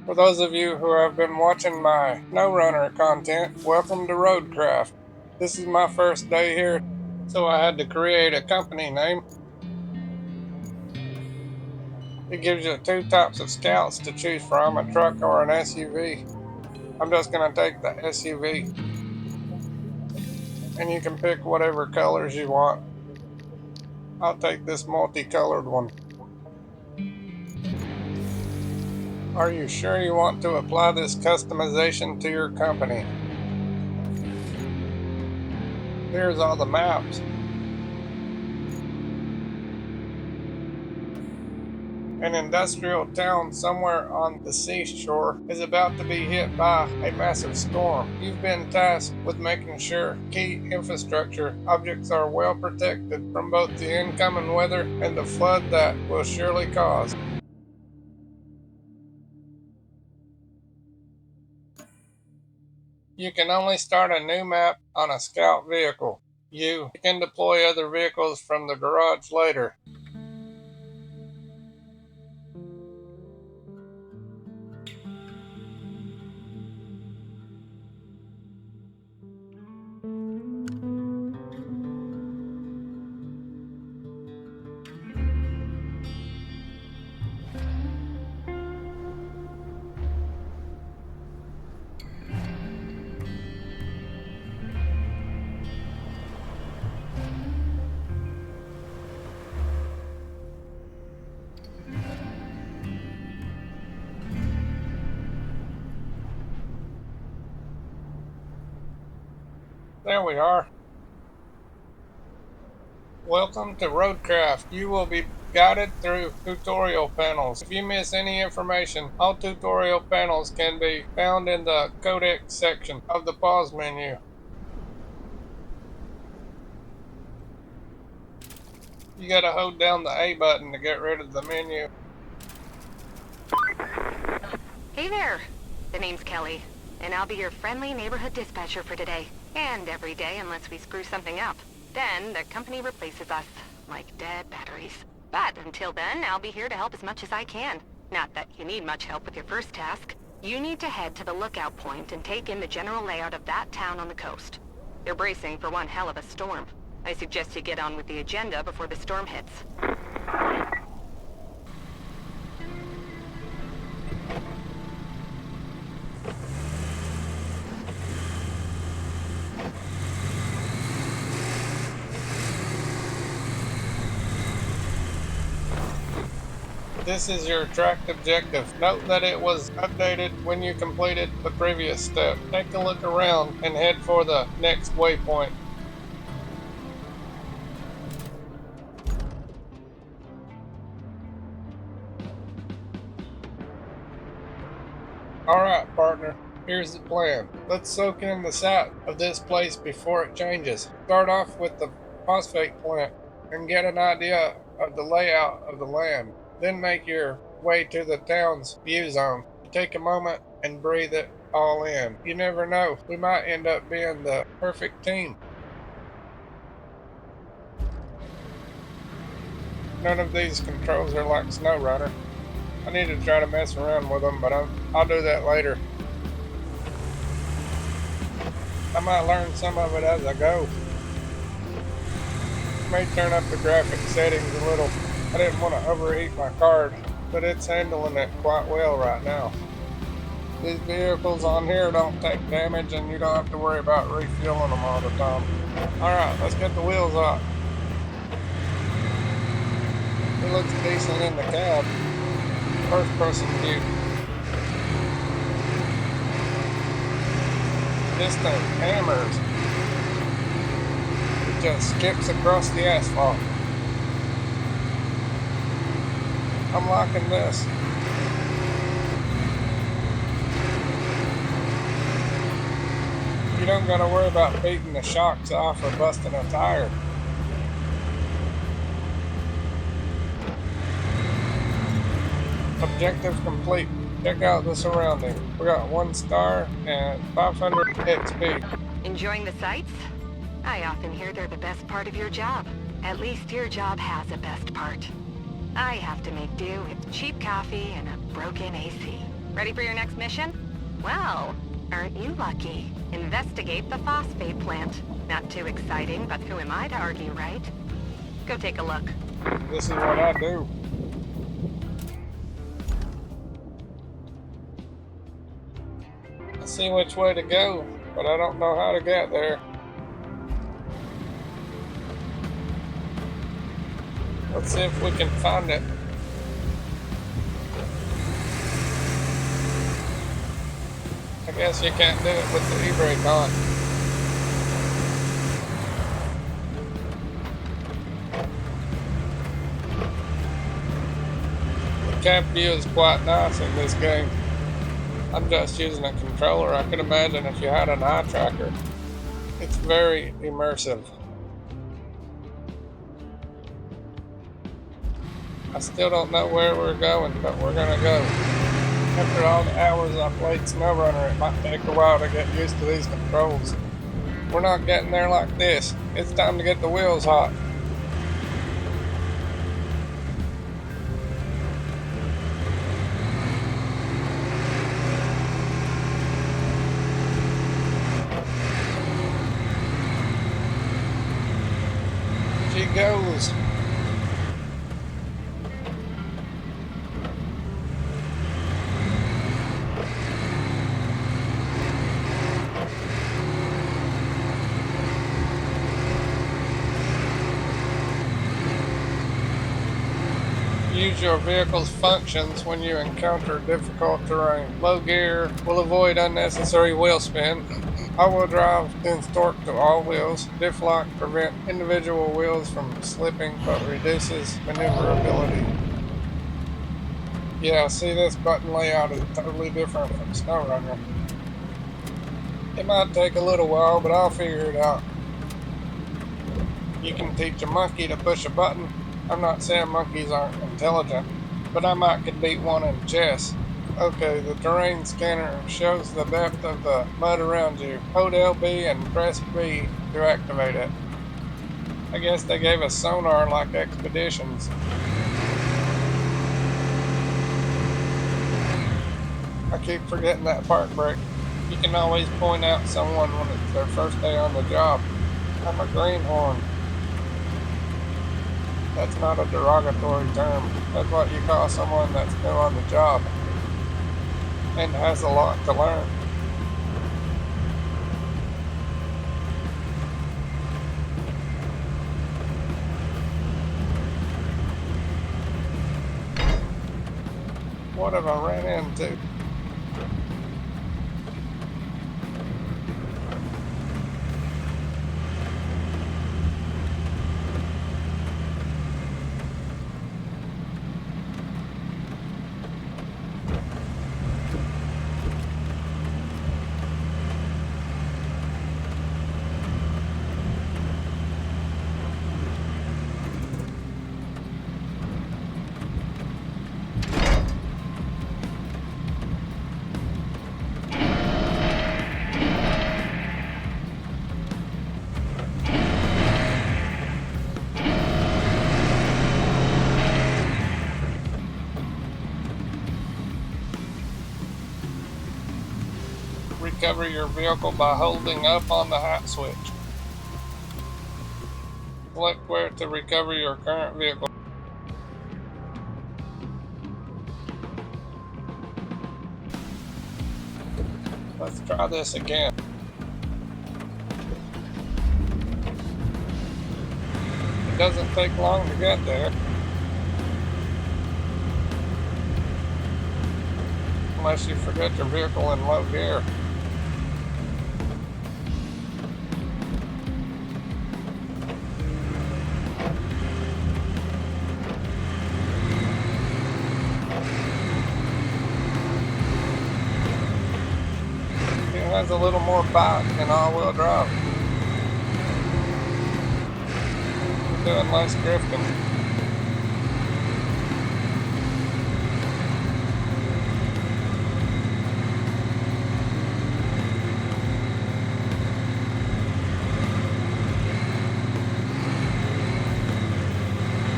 For those of you who have been watching my SnowRunner content, welcome to Roadcraft. This is my first day here, so I had to create a company name. It gives you two types of scouts to choose from, a truck or an SUV. I'm just going to take the SUV, and you can pick whatever colors you want. I'll take this multicolored one. Are you sure you want to apply this customization to your company? Here's all the maps. An industrial town somewhere on the seashore is about to be hit by a massive storm. You've been tasked with making sure key infrastructure objects are well protected from both the incoming weather and the flood that will surely cause. You can only start a new map on a scout vehicle. You can deploy other vehicles from the garage later. There we are. Welcome to Roadcraft. You will be guided through tutorial panels. If you miss any information, all tutorial panels can be found in the Codex section of the pause menu. You gotta hold down the A button to get rid of the menu. Hey there! The name's Kelly, and I'll be your friendly neighborhood dispatcher for today. And every day unless we screw something up. Then the company replaces us, like dead batteries. But until then, I'll be here to help as much as I can. Not that you need much help with your first task. You need to head to the lookout point and take in the general layout of that town on the coast. They're bracing for one hell of a storm. I suggest you get on with the agenda before the storm hits. This is your tracked objective. Note that it was updated when you completed the previous step. Take a look around and head for the next waypoint. Alright, partner. Here's the plan. Let's soak in the sight of this place before it changes. Start off with the phosphate plant and get an idea of the layout of the land. Then make your way to the town's view zone. Take a moment and breathe it all in. You never know, we might end up being the perfect team. None of these controls are like SnowRunner. I need to try to mess around with them, but I'll do that later. I might learn some of it as I go. May turn up the graphic settings a little. I didn't want to overheat my card, but it's handling it quite well right now. These vehicles on here don't take damage and you don't have to worry about refueling them all the time. Alright, let's get the wheels off. It looks decent in the cab. First person view. This thing hammers. It just skips across the asphalt. I'm liking this. You don't gotta worry about beating the shocks off or busting a tire. Objective complete. Check out the surroundings. We got 1 star and 500 XP. Enjoying the sights? I often hear they're the best part of your job. At least your job has a best part. I have to make do with cheap coffee and a broken AC. Ready for your next mission? Well, aren't you lucky? Investigate the phosphate plant. Not too exciting, but who am I to argue, right? Go take a look. This is what I do. I see which way to go, but I don't know how to get there. Let's see if we can find it. I guess you can't do it with the e-brake on. The cab view is quite nice in this game. I'm just using a controller. I can imagine if you had an eye tracker. It's very immersive. I still don't know where we're going, but we're gonna go. After all the hours I played SnowRunner, it might take a while to get used to these controls. We're not getting there like this. It's time to get the wheels hot. She goes. Use your vehicle's functions when you encounter difficult terrain. Low gear will avoid unnecessary wheel spin. All-wheel drive sends torque to all wheels. Diff lock prevents individual wheels from slipping but reduces maneuverability. Yeah, see, this button layout is totally different from SnowRunner. It might take a little while, but I'll figure it out. You can teach a monkey to push a button. I'm not saying monkeys aren't intelligent, but I might could beat one in chess. Okay, the terrain scanner shows the depth of the mud around you. Hold LB and press B to activate it. I guess they gave us sonar like Expeditions. I keep forgetting that park brake. You can always point out someone when it's their first day on the job. I'm a greenhorn. That's not a derogatory term. That's what you call someone that's new on the job and has a lot to learn. What have I ran into? Recover your vehicle by holding up on the hat switch. Select where to recover your current vehicle. Let's try this again. It doesn't take long to get there. Unless you forget your vehicle in low gear. It has a little more bite than all-wheel drive. We're doing less drifting.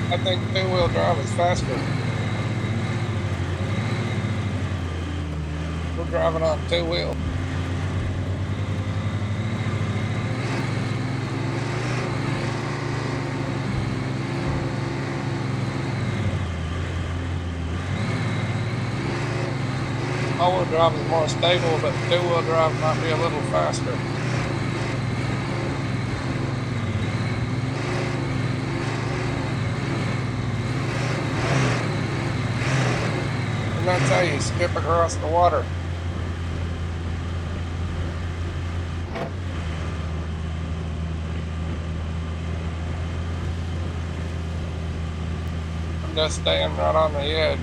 I think two-wheel drive is faster. We're driving on two wheels. All-wheel drive is more stable, but two-wheel drive might be a little faster. And that's how you skip across the water. I'm just staying right on the edge.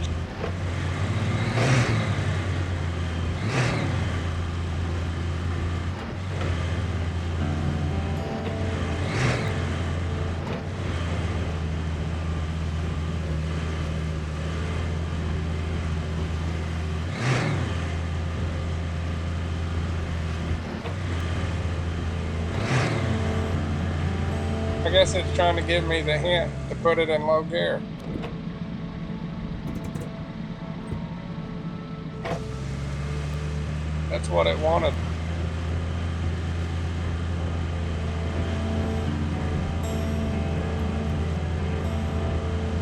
I guess it's trying to give me the hint to put it in low gear. That's what it wanted.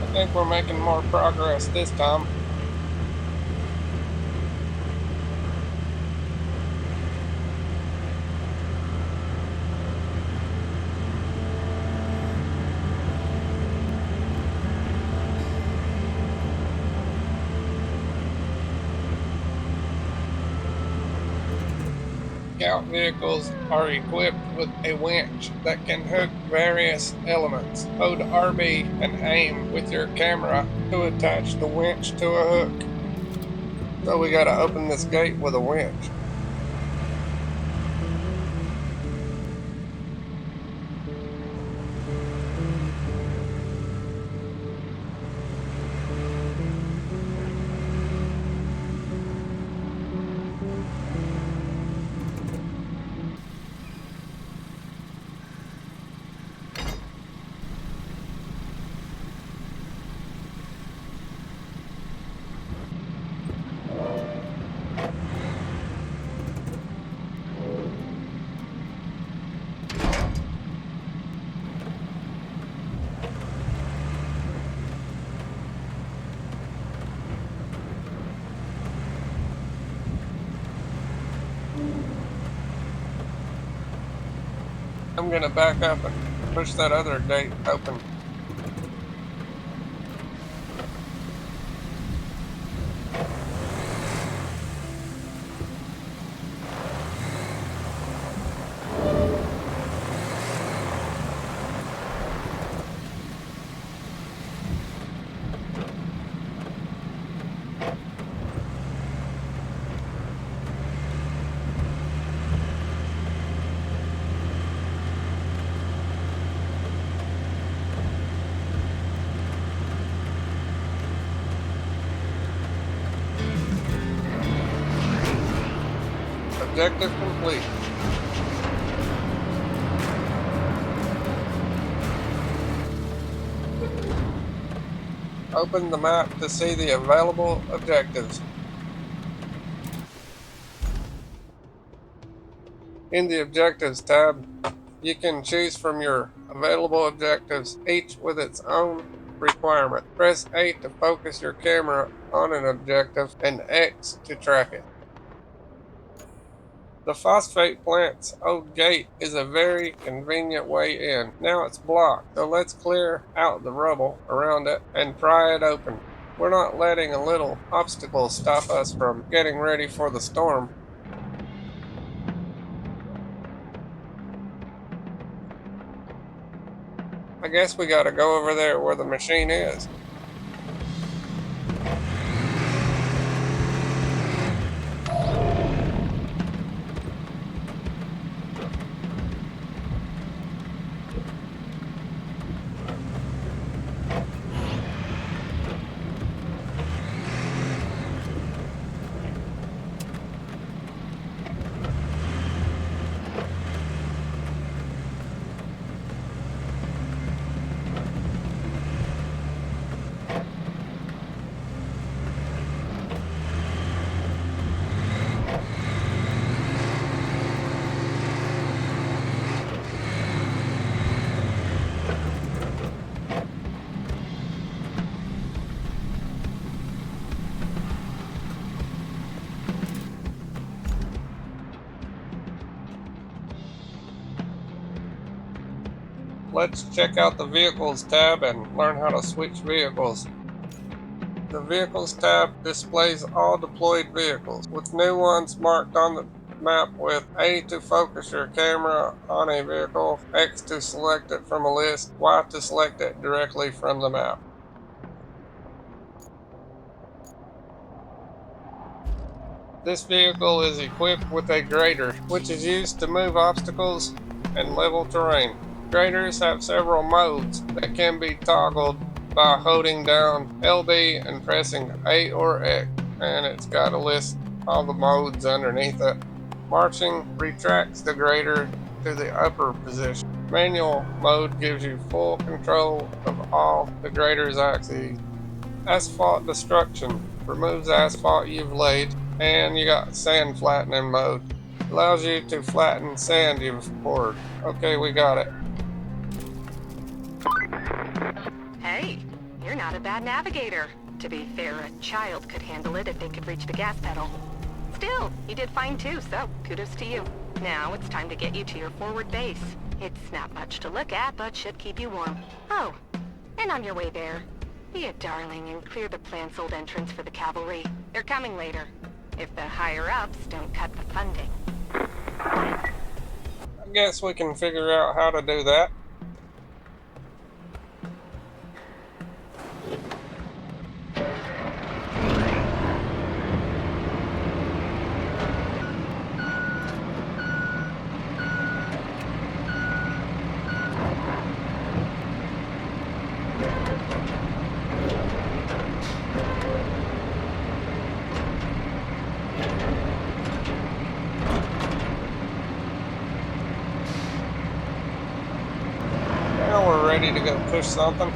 I think we're making more progress this time. Scout vehicles are equipped with a winch that can hook various elements. Hold RB and aim with your camera to attach the winch to a hook. So we gotta open this gate with a winch. I'm gonna back up and push that other gate open. Objective complete. Open the map to see the available objectives. In the Objectives tab, you can choose from your available objectives, each with its own requirement. Press A to focus your camera on an objective and X to track it. The phosphate plant's old gate is a very convenient way in. Now it's blocked, so let's clear out the rubble around it and pry it open. We're not letting a little obstacle stop us from getting ready for the storm. I guess we gotta go over there where the machine is. Let's check out the Vehicles tab and learn how to switch vehicles. The Vehicles tab displays all deployed vehicles, with new ones marked on the map with A to focus your camera on a vehicle, X to select it from a list, Y to select it directly from the map. This vehicle is equipped with a grader, which is used to move obstacles and level terrain. Graders have several modes that can be toggled by holding down LB and pressing A or X, and it's got a list all the modes underneath it. Marching retracts the grader to the upper position. Manual mode gives you full control of all the grader's axes. Asphalt destruction removes asphalt you've laid, and you got sand flattening mode. Allows you to flatten sand you've poured. Okay, we got it. Hey, you're not a bad navigator. To be fair, a child could handle it if they could reach the gas pedal. Still, you did fine too, so kudos to you. Now it's time to get you to your forward base. It's not much to look at, but should keep you warm. Oh, and on your way there, be a darling and clear the plant-sold entrance for the cavalry. They're coming later, if the higher-ups don't cut the funding. I guess we can figure out how to do that. Now we're ready to go push something.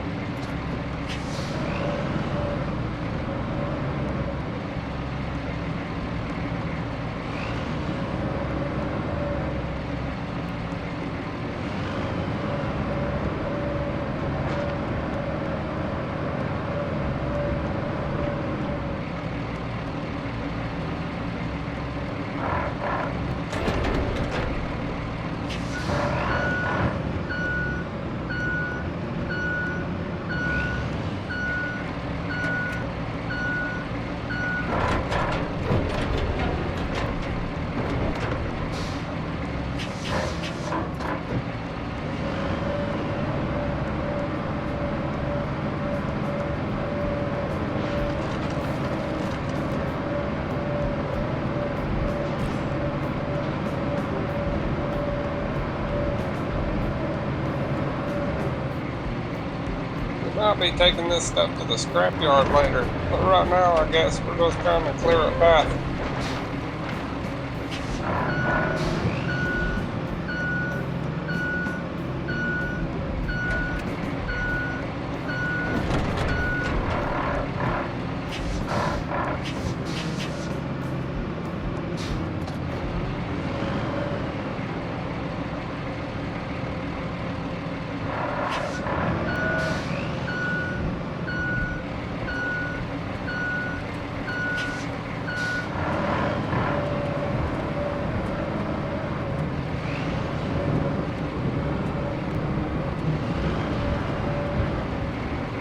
I'll be taking this stuff to the scrapyard later, but right now I guess we're just trying to clear a path.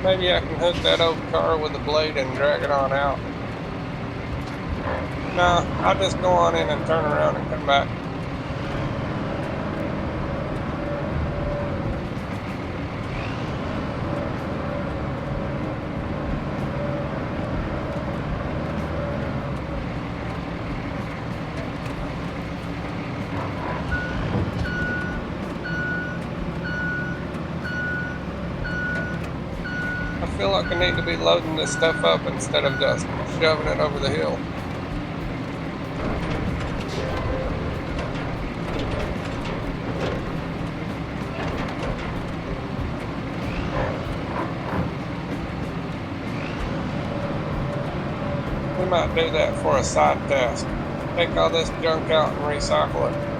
Maybe I can hook that old car with a blade and drag it on out. Nah, I'll just go on in and turn around and come back. I feel like I need to be loading this stuff up instead of just shoving it over the hill. We might do that for a side task. Take all this junk out and recycle it.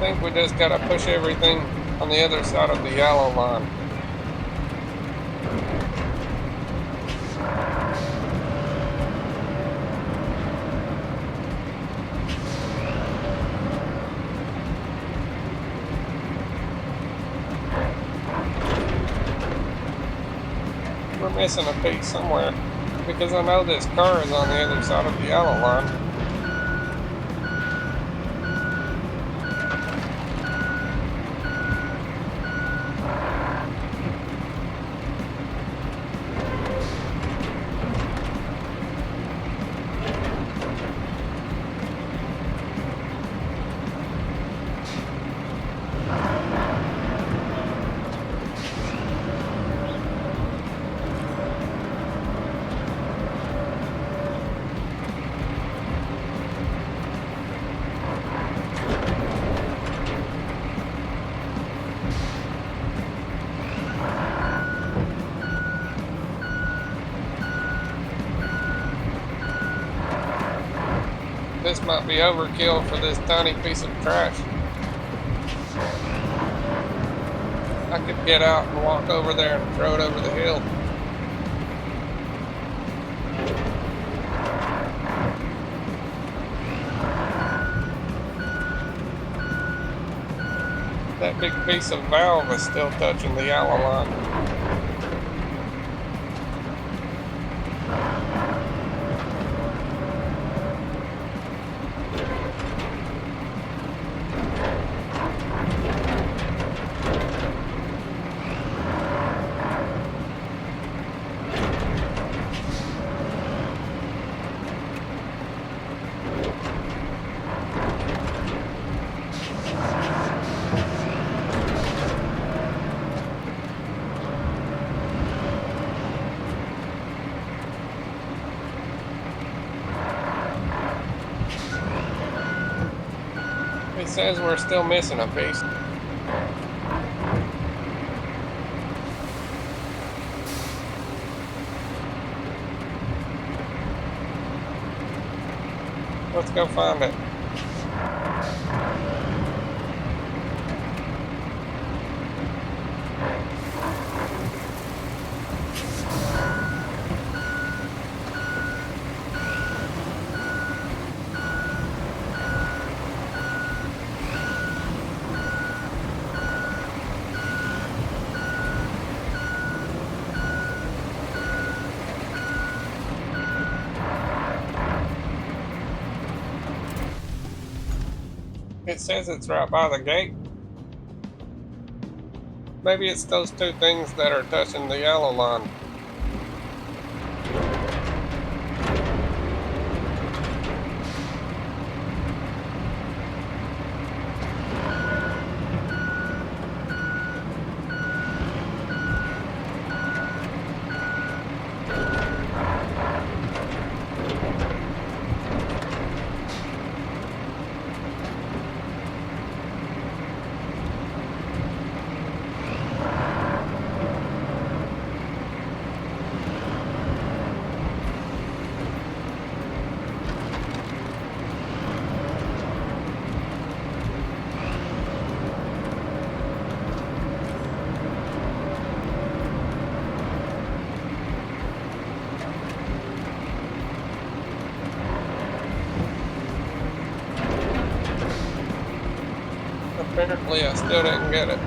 think we just gotta push everything on the other side of the yellow line. We're missing a piece somewhere because I know this car is on the other side of the yellow line. This might be overkill for this tiny piece of trash. I could get out and walk over there and throw it over the hill. That big piece of valve is still touching the yellow line. It says we're still missing a piece. Let's go find it. It says it's right by the gate. Maybe it's those two things that are touching the yellow line. Apparently I still didn't get it.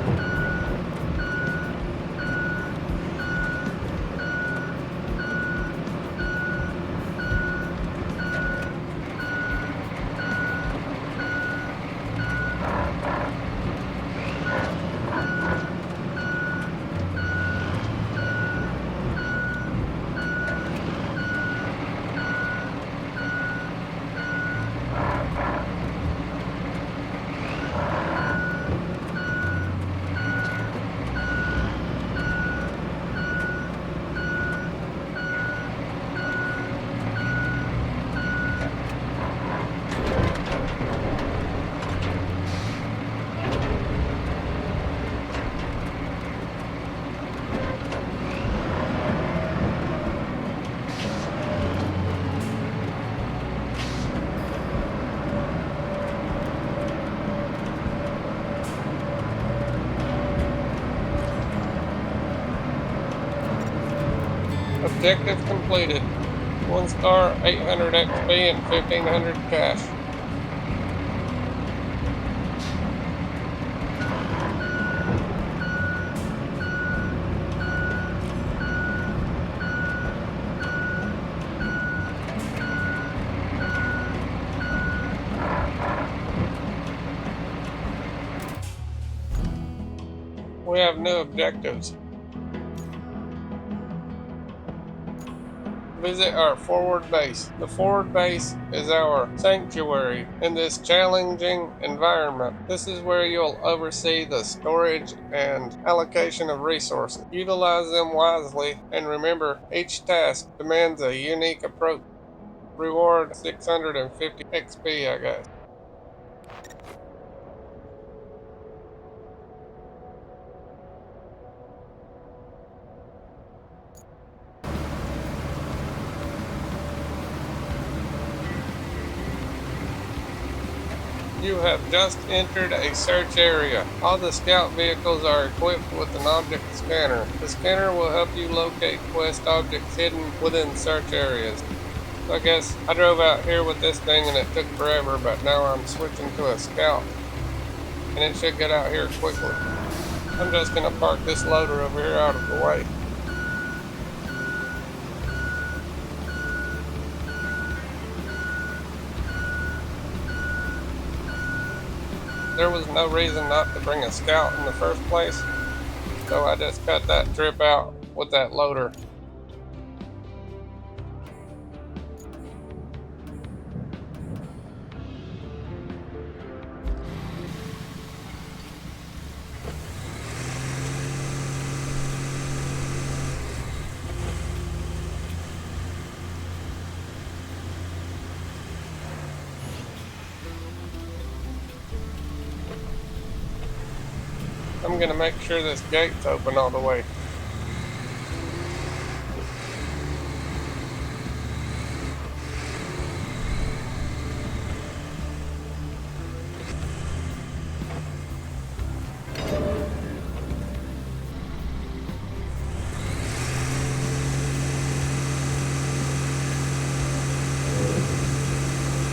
Objective completed. 1 star, 800 XP, and 1500 cash. We have new objectives. Visit our forward base. The forward base is our sanctuary in this challenging environment. This is where you'll oversee the storage and allocation of resources. Utilize them wisely, and remember, each task demands a unique approach. Reward 650 XP, I guess. You have just entered a search area. All the scout vehicles are equipped with an object scanner. The scanner will help you locate quest objects hidden within search areas. So I guess I drove out here with this thing and it took forever, but now I'm switching to a scout and it should get out here quickly. I'm just gonna park this loader over here out of the way. There was no reason not to bring a scout in the first place, so I just cut that trip out with that loader. I'm gonna make sure this gate's open all the way.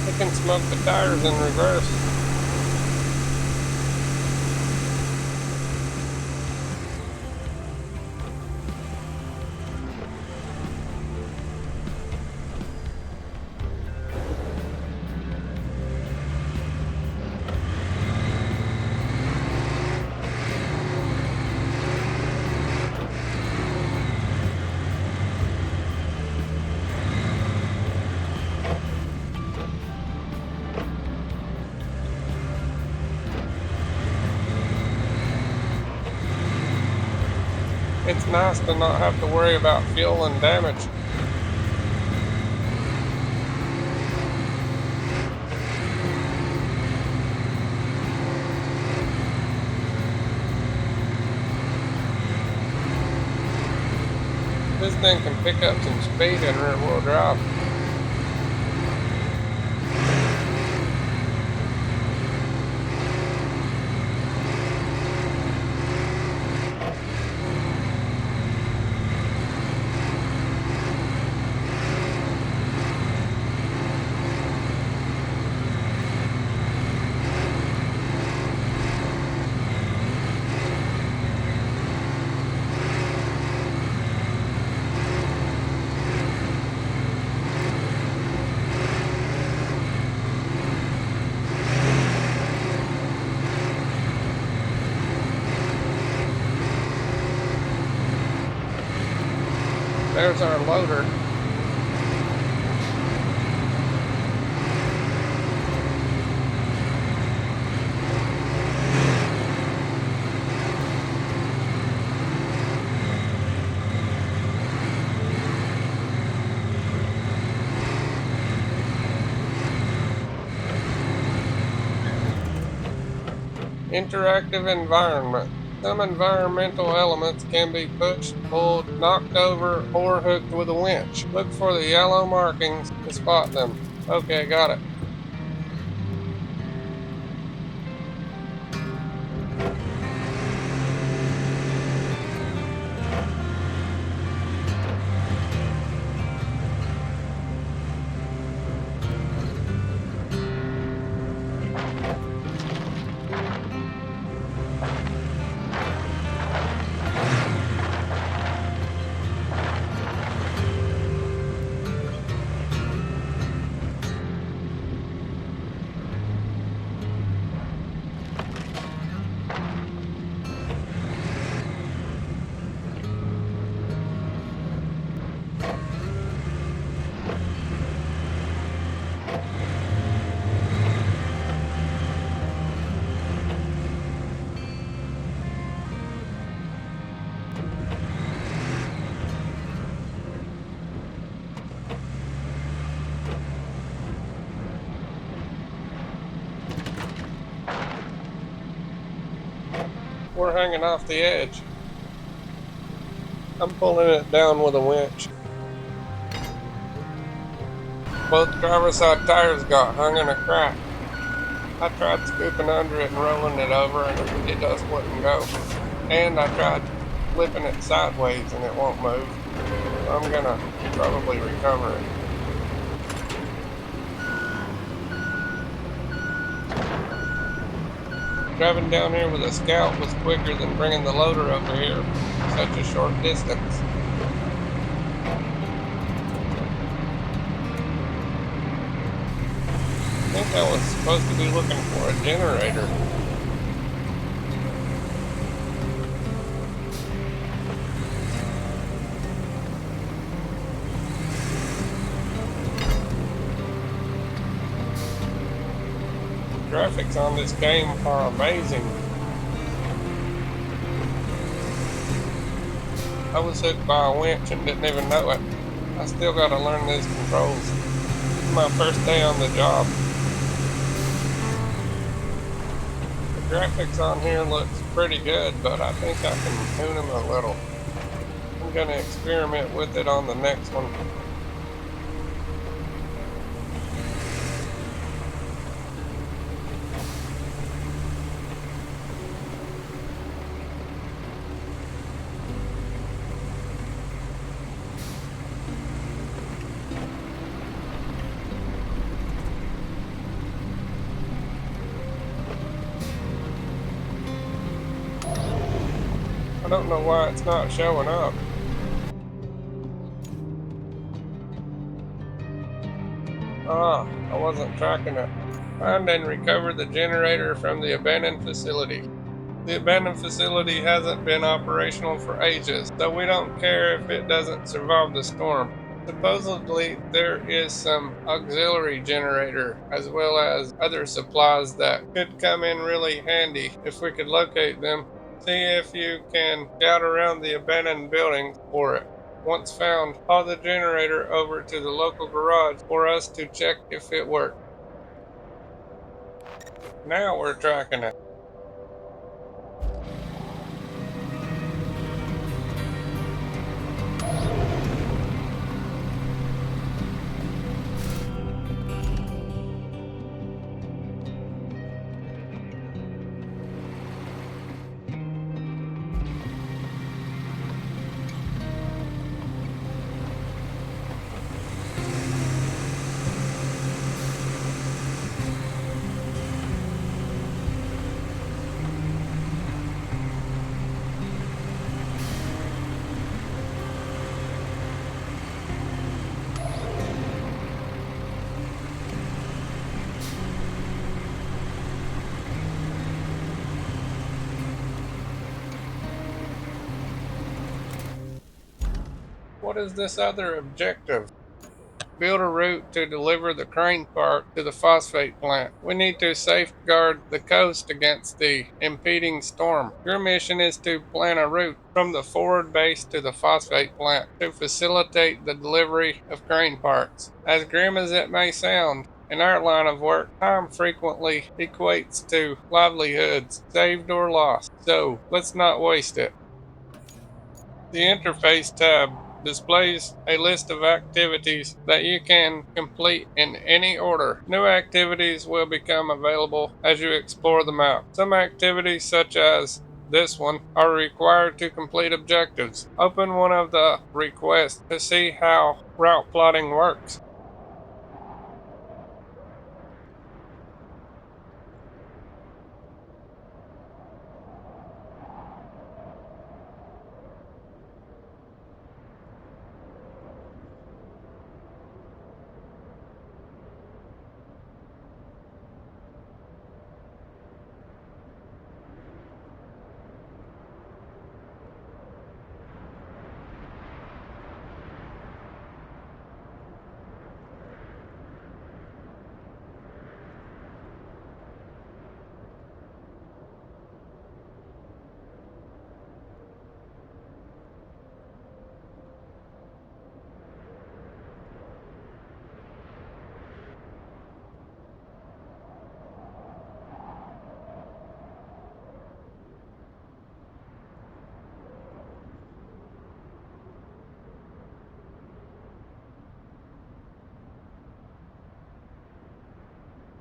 I can smoke the tires in reverse. It's nice to not have to worry about fuel and damage. This thing can pick up some speed in rear wheel drive. There's our loader. Interactive environment. Some environmental elements can be pushed, pulled, knocked over, or hooked with a winch. Look for the yellow markings to spot them. Okay, got it. We're hanging off the edge. I'm pulling it down with a winch. Both driver's side tires got hung in a crack. I tried scooping under it and rolling it over, and it just wouldn't go. And I tried flipping it sideways and it won't move. So I'm gonna probably recover it. Driving down here with a Scout was quicker than bringing the loader over here such a short distance. I think I was supposed to be looking for a generator. The graphics on this game are amazing. I was hooked by a winch and didn't even know it. I still gotta learn these controls. This is my first day on the job. The graphics on here looks pretty good, but I think I can tune them a little. I'm gonna experiment with it on the next one. I don't know why it's not showing up. Ah, I wasn't tracking it. Find and recover the generator from the abandoned facility. The abandoned facility hasn't been operational for ages, so we don't care if it doesn't survive the storm. Supposedly, there is some auxiliary generator as well as other supplies that could come in really handy if we could locate them. See if you can scout around the abandoned buildings for it. Once found, haul the generator over to the local garage for us to check if it works. Now we're tracking it. What is this other objective? Build a route to deliver the crane part to the phosphate plant. We need to safeguard the coast against the impeding storm. Your mission is to plan a route from the forward base to the phosphate plant to facilitate the delivery of crane parts. As grim as it may sound, in our line of work, time frequently equates to livelihoods saved or lost. So let's not waste it. The Interface tab displays a list of activities that you can complete in any order. New activities will become available as you explore the map. Some activities, such as this one, are required to complete objectives. Open one of the requests to see how route plotting works.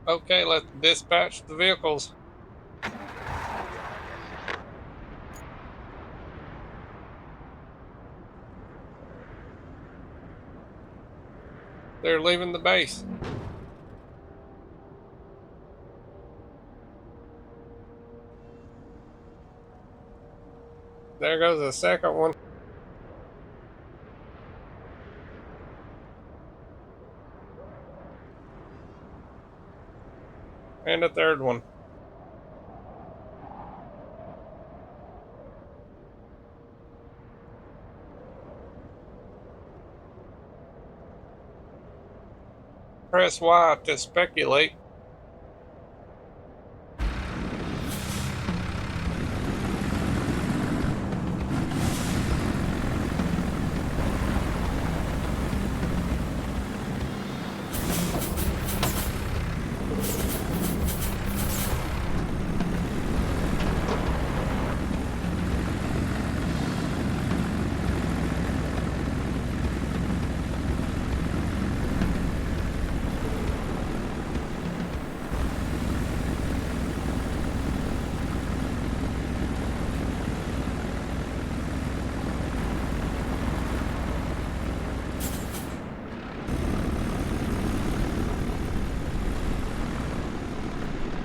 Okay, let's dispatch the vehicles. They're leaving the base. There goes the second one. And a third one. Press Y to speculate.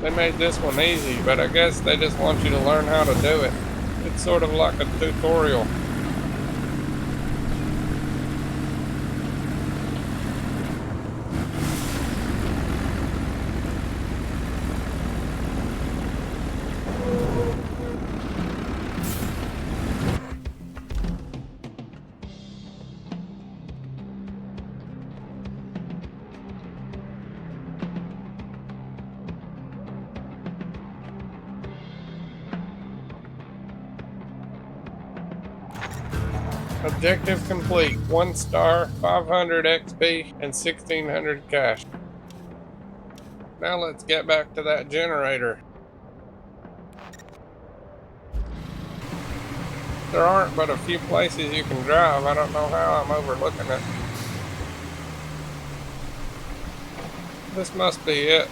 They made this one easy, but I guess they just want you to learn how to do it. It's sort of like a tutorial. Objective complete. 1 star, 500 XP, and 1600 cash. Now let's get back to that generator. There aren't but a few places you can drive. I don't know how I'm overlooking it. This must be it.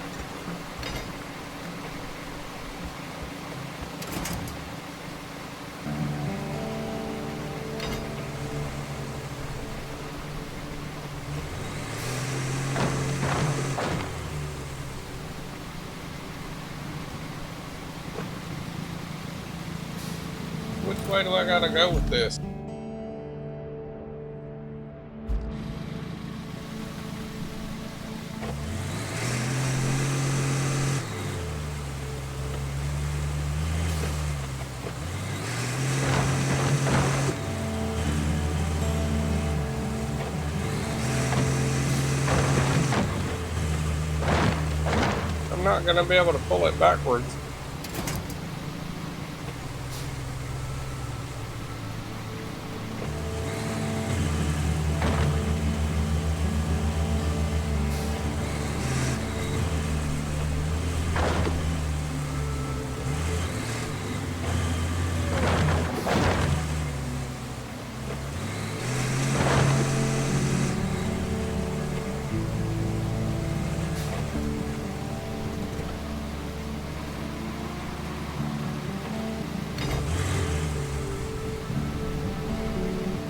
Which way do I gotta go with this? I'm not gonna be able to pull it backwards.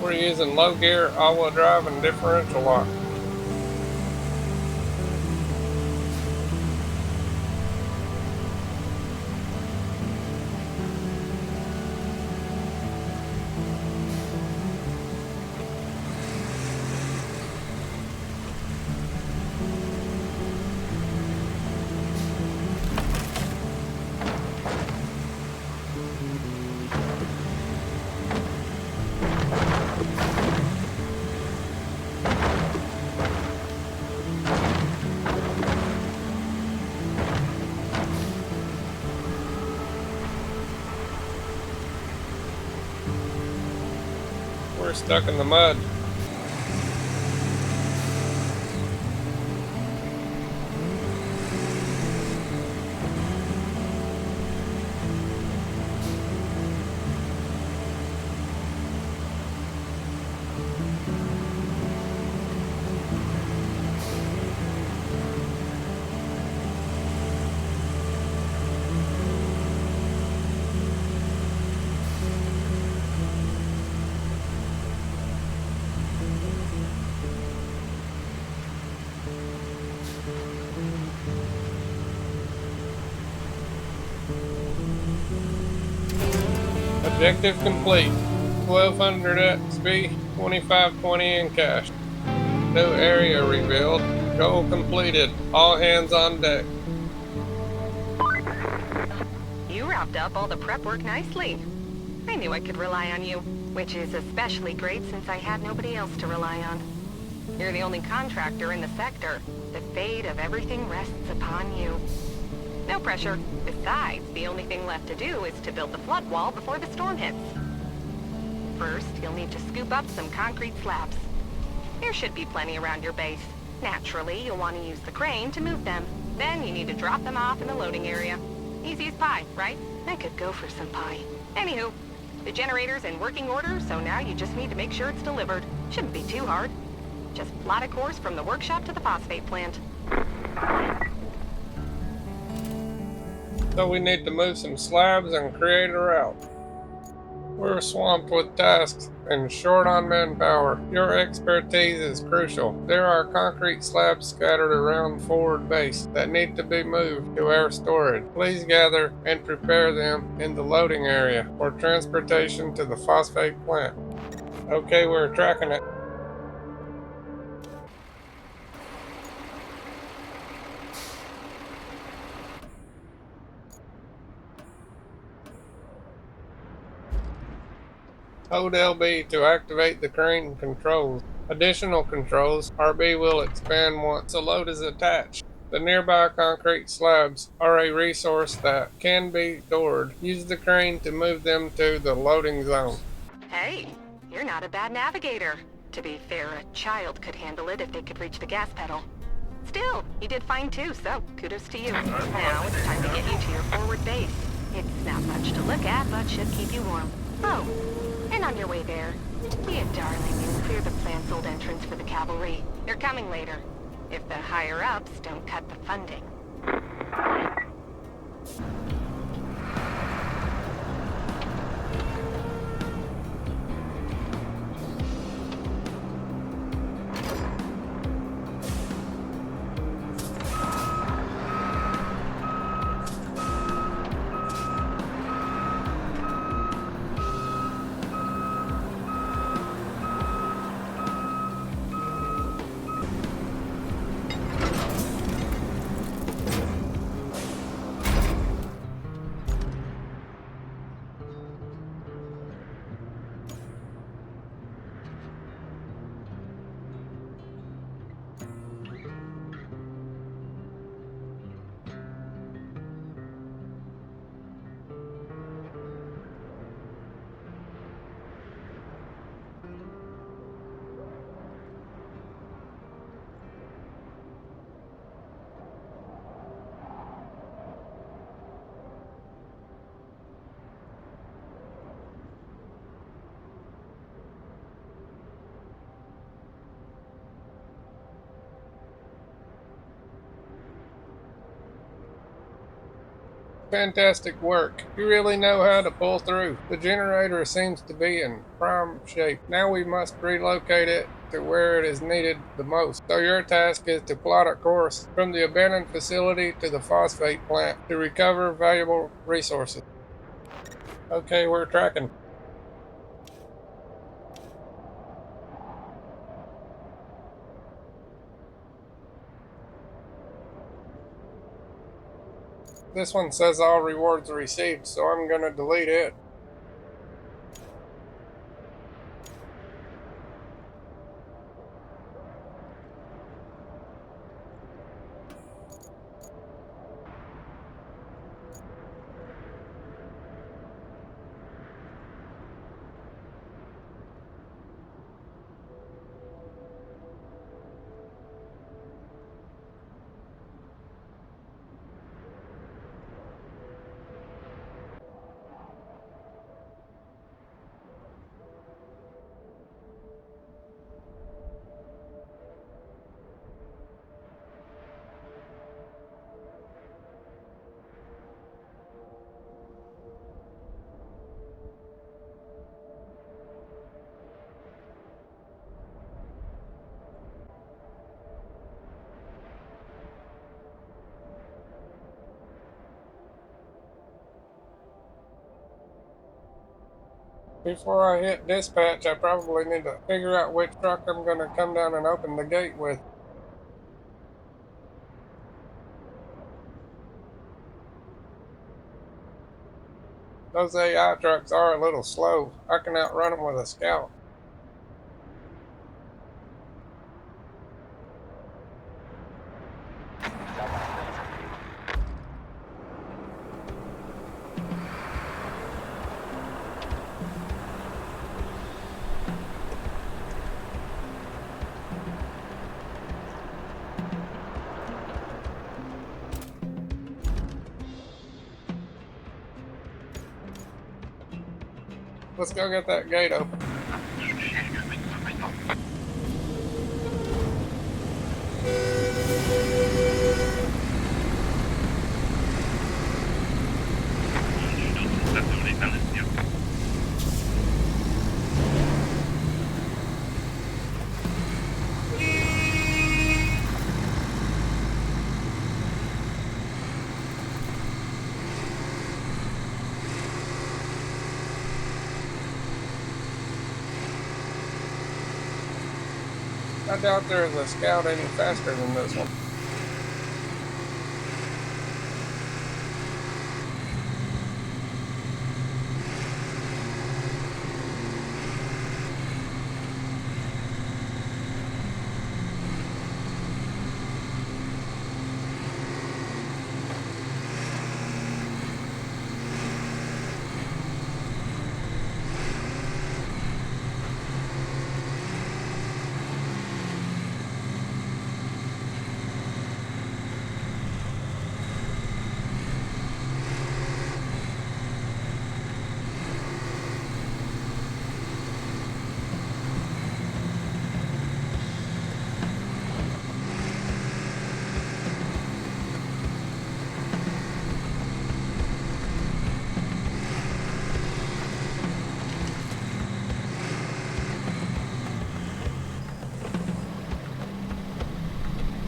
We're using low gear, all-wheel drive, and differential lock. We're stuck in the mud. Objective complete. 1200 XP, 2520 in cash. New area revealed. Goal completed. All hands on deck. You wrapped up all the prep work nicely. I knew I could rely on you, which is especially great since I had nobody else to rely on. You're the only contractor in the sector. The fate of everything rests upon you. No pressure. Besides, the only thing left to do is to build the flood wall before the storm hits. First, you'll need to scoop up some concrete slabs. There should be plenty around your base. Naturally, you'll want to use the crane to move them. Then you need to drop them off in the loading area. Easy as pie, right? I could go for some pie. Anywho, the generator's in working order, so now you just need to make sure it's delivered. Shouldn't be too hard. Just plot a course from the workshop to the phosphate plant. So we need to move some slabs and create a route. We're swamped with tasks and short on manpower. Your expertise is crucial. There are concrete slabs scattered around forward base that need to be moved to air storage. Please gather and prepare them in the loading area for transportation to the phosphate plant. Okay, we're tracking it. Hold LB to activate the crane controls. Additional controls, RB will expand once a load is attached. The nearby concrete slabs are a resource that can be stored. Use the crane to move them to the loading zone. Hey, you're not a bad navigator. To be fair, a child could handle it if they could reach the gas pedal. Still, you did fine too, so kudos to you. Now it's time to get you to your forward base. It's not much to look at, but should keep you warm. Oh, and on your way there, be a darling and clear the plant's old entrance for the cavalry. They're coming later, if the higher-ups don't cut the funding. Fantastic work. You really know how to pull through. The generator seems to be in prime shape. Now we must relocate it to where it is needed the most. So your task is to plot a course from the abandoned facility to the phosphate plant to recover valuable resources. Okay, we're tracking. This one says all rewards received, so I'm gonna delete it. Before I hit dispatch, I probably need to figure out which truck I'm going to come down and open the gate with. Those AI trucks are a little slow. I can outrun them with a scout. Let's go get that gate open. I doubt there is a scout any faster than this one.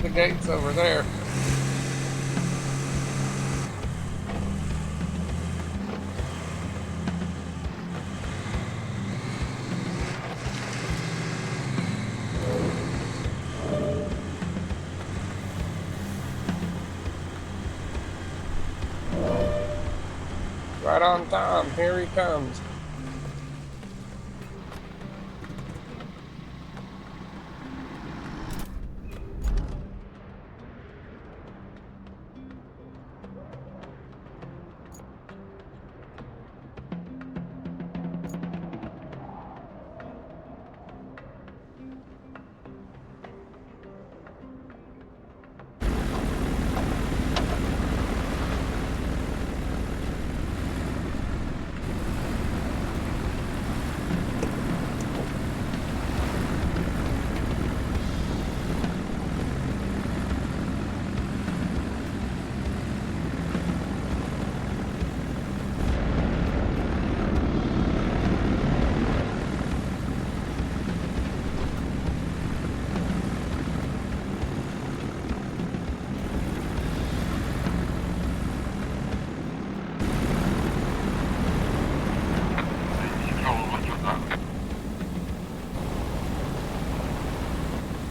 The gate's over there. Right on time. Here he comes.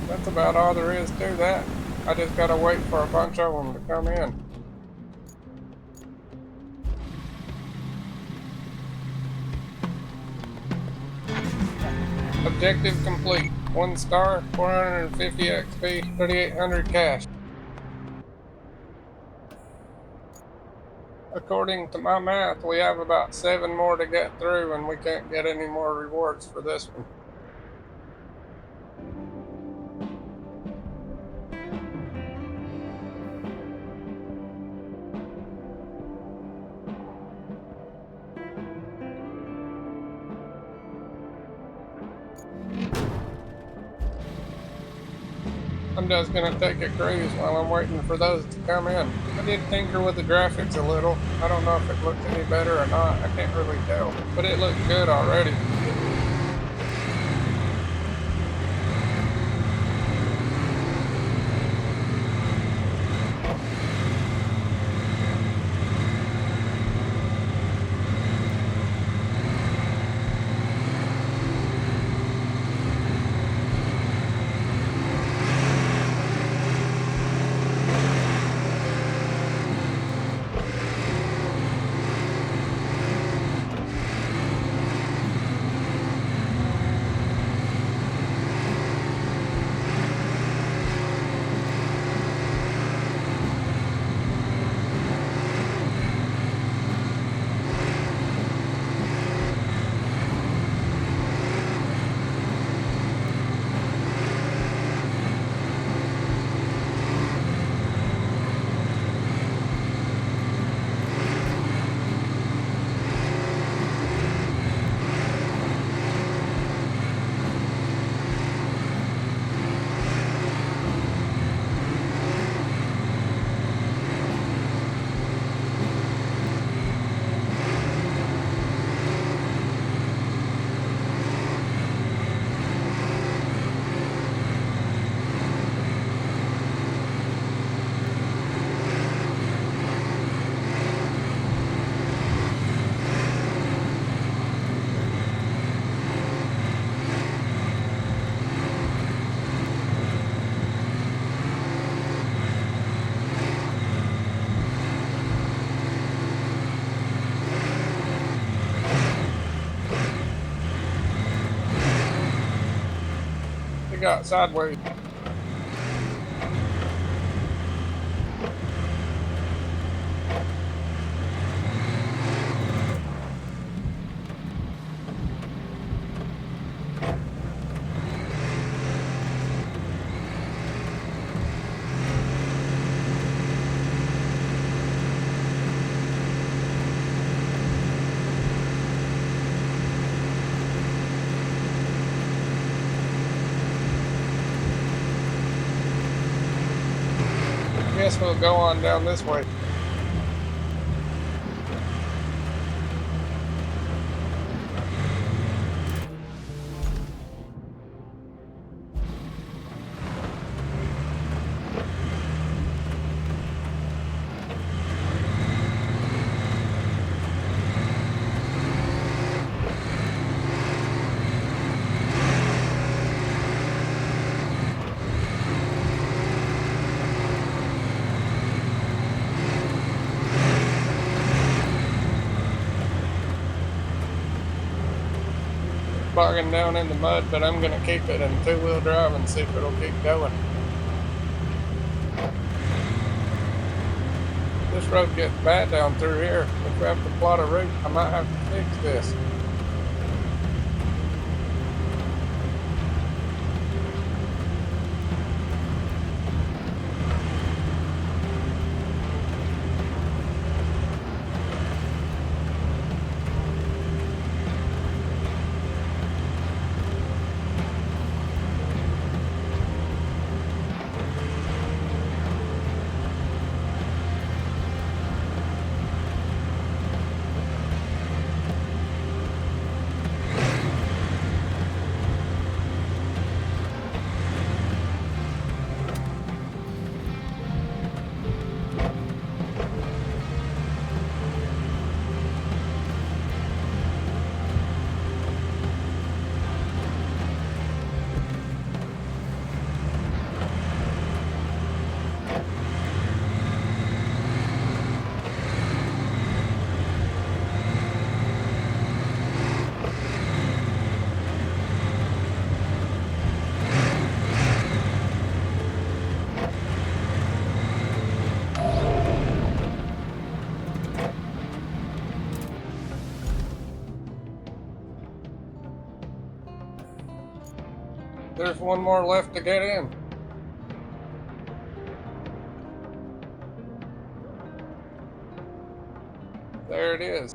That's about all there is to that. I just gotta wait for a bunch of them to come in. Objective complete. 1 star, 450 XP, 3,800 cash. According to my math, we have about 7 more to get through and we can't get any more rewards for this one. I'm just gonna take a cruise while I'm waiting for those to come in. I did tinker with the graphics a little. I don't know if it looks any better or not. I can't really tell, but it looks good already. got sideways. Guess we'll go on down this way. Bogging down in the mud, but I'm going to keep it in two-wheel drive and see if it'll keep going. This road gets bad down through here. If we have to plot a route, I might have to fix this. There's one more left to get in. There it is.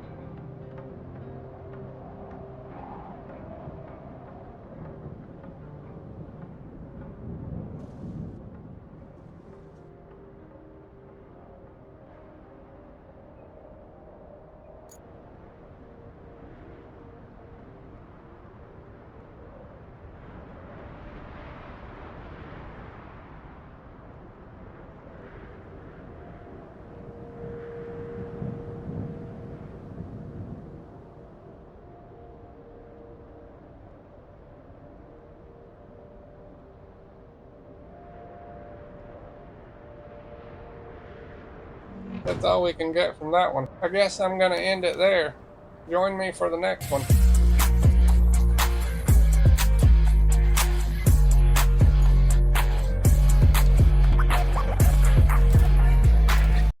That's all we can get from that one. I guess I'm going to end it there. Join me for the next one.